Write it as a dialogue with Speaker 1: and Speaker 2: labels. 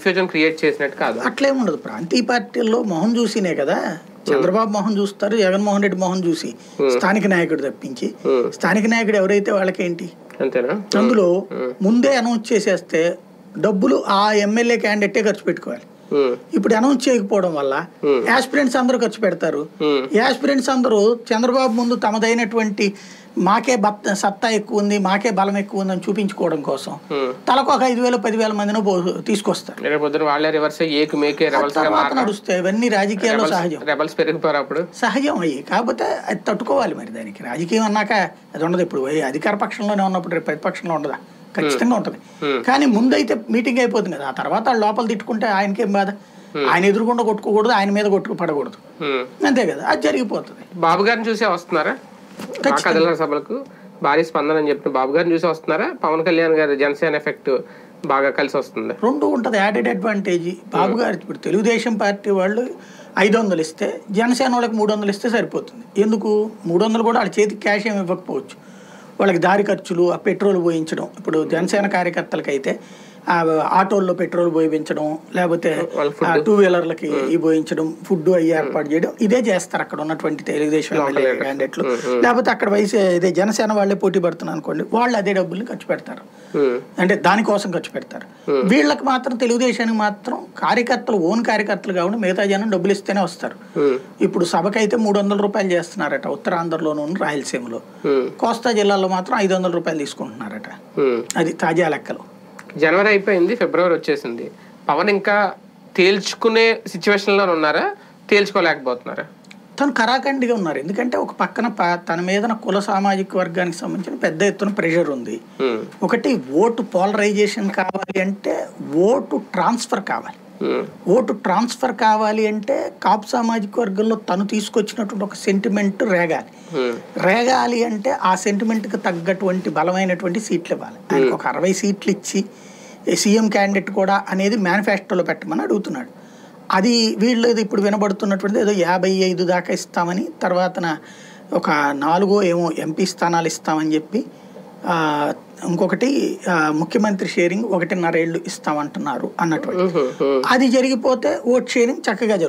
Speaker 1: Confusion create చేసినట్టు కాదు.
Speaker 2: అట్లేముండదు. ప్రాంతీయ పార్టీల్లో మొహం చూసినే కదా, చంద్రబాబు మొహం చూస్తారు, జగన్మోహన్ రెడ్డి మొహం చూసి స్థానిక నాయకుడు తప్పించి స్థానిక నాయకుడు ఎవరైతే వాళ్ళకేంటి.
Speaker 1: అంతేనా?
Speaker 2: అందులో ముందే అనౌన్స్ చేసేస్తే డబ్బులు ఆ ఎమ్మెల్యే క్యాండిడేటే ఖర్చు పెట్టుకోవాలి. ఇప్పుడు అనౌన్స్ చేయకపోవడం వల్ల యాస్పిరెంట్స్ అందరూ ఖర్చు పెడతారు. యాస్పిరెంట్స్ అందరూ చంద్రబాబు ముందు తమదైనటువంటి మాకే సత్తా ఎక్కువ ఉంది, మాకే బలం ఎక్కువ ఉంది అని చూపించుకోవడం కోసం తలకు ఒక 5,000 10,000 మందిని తీసుకొస్తారు. నడుస్తే ఇవన్నీ రాజకీయాల్లో సహజం, సహజం అయ్యి. కాకపోతే అది తట్టుకోవాలి. మరి దానికి రాజకీయం అన్నాక అది ఉండదు. ఇప్పుడు అధికార పక్షంలోనే ఉన్నప్పుడు రేపు ప్రతిపక్షంలో ఉండదా? ఖచ్చితంగా ఉంటది. కానీ ముందైతే మీటింగ్ అయిపోతుంది కదా, ఆ తర్వాత వాళ్ళు లోపల తిట్టుకుంటే ఆయనకేం బాధ? ఆయన ఎదురుకుండా కొట్టుకోకూడదు, ఆయన మీద కొట్టుకు పడకూడదు, అంతే కదా. అది జరిగిపోతుంది.
Speaker 1: బాబు గారిని చూసే వస్తున్నారా కదల సభలకు? భారీ స్పందన అని చెప్పిన బాబు గారిని చూసి వస్తున్నారా? పవన్ కళ్యాణ్ గారి జనసేన ఎఫెక్ట్ బాగా కలిసి వస్తుంది.
Speaker 2: రెండు ఉంటది, యాడెడ్ అడ్వాంటేజ్. బాబు గారు ఇప్పుడు తెలుగుదేశం పార్టీ వాళ్ళు 500 ఇస్తే జనసేన వాళ్ళకి 300 ఇస్తే సరిపోతుంది. ఎందుకు 300 కూడా వాళ్ళ చేతికి క్యాష్ ఏమి ఇవ్వకపోవచ్చు, వాళ్ళకి దారి ఖర్చులు, ఆ పెట్రోల్ పోయించడం. ఇప్పుడు జనసేన కార్యకర్తలకి అయితే ఆటోల్లో పెట్రోల్ పోయించడం, లేకపోతే 2 వీలర్లకి పోయించడం, ఫుడ్ అయ్యి ఏర్పాటు చేయడం, ఇదే చేస్తారు అక్కడ ఉన్నటువంటి తెలుగుదేశం క్యాండిడేట్లు. లేకపోతే అక్కడ ఇదే జనసేన వాళ్ళే పోటీ పడుతున్నారు అనుకోండి, వాళ్ళు అదే డబ్బుల్ని ఖర్చు పెడతారు, అంటే దానికోసం ఖర్చు పెడతారు. వీళ్ళకి మాత్రం తెలుగుదేశానికి మాత్రం కార్యకర్తలు, ఓన్ కార్యకర్తలు కాకుండా మిగతా జనం డబ్బులు ఇస్తేనే వస్తారు. ఇప్పుడు సభకైతే 300 రూపాయలు చేస్తున్నారట ఉత్తరాంధ్రలోనూ రాయలసీమలో. కోస్తా జిల్లాలో మాత్రం 500 రూపాయలు తీసుకుంటున్నారట. అది తాజా లెక్కలు.
Speaker 1: జనవరి అయిపోయింది, ఫిబ్రవరి వచ్చేసింది. పవన్ ఇంకా తేల్చుకునే సిచ్యువేషన్లో ఉన్నారా, తేల్చుకోలేకపోతున్నారా?
Speaker 2: తను కరాఖండిగా ఉన్నారు. ఎందుకంటే ఒక పక్కన తన మీద కుల సామాజిక వర్గానికి సంబంధించిన పెద్ద ఎత్తున ప్రెషర్ ఉంది. ఒకటి ఓటు పోలరైజేషన్ కావాలి అంటే ఓటు ట్రాన్స్ఫర్ కావాలి. ఓటు ట్రాన్స్ఫర్ కావాలి అంటే కాపు సామాజిక వర్గంలో తను తీసుకొచ్చినటువంటి ఒక సెంటిమెంట్ రేగాలి అంటే ఆ సెంటిమెంట్కి తగ్గటువంటి బలమైనటువంటి సీట్లు ఇవ్వాలి. ఆయనకు ఒక 60 సీట్లు ఇచ్చి సీఎం క్యాండిడేట్ కూడా అనేది మేనిఫెస్టోలో పెట్టమని అడుగుతున్నాడు. అది వీళ్ళు ఇప్పుడు వినబడుతున్నటువంటిది ఏదో 55 దాకా ఇస్తామని, తర్వాతన ఒక 4 ఏమో ఎంపీ స్థానాలు ఇస్తామని చెప్పి, ఇంకొకటి ముఖ్యమంత్రి షేరింగ్ 1.5 ఏళ్ళు ఇస్తామంటున్నారు అన్నటువంటి. అది జరిగిపోతే ఓట్ షేరింగ్ చక్కగా జరుగుతుంది.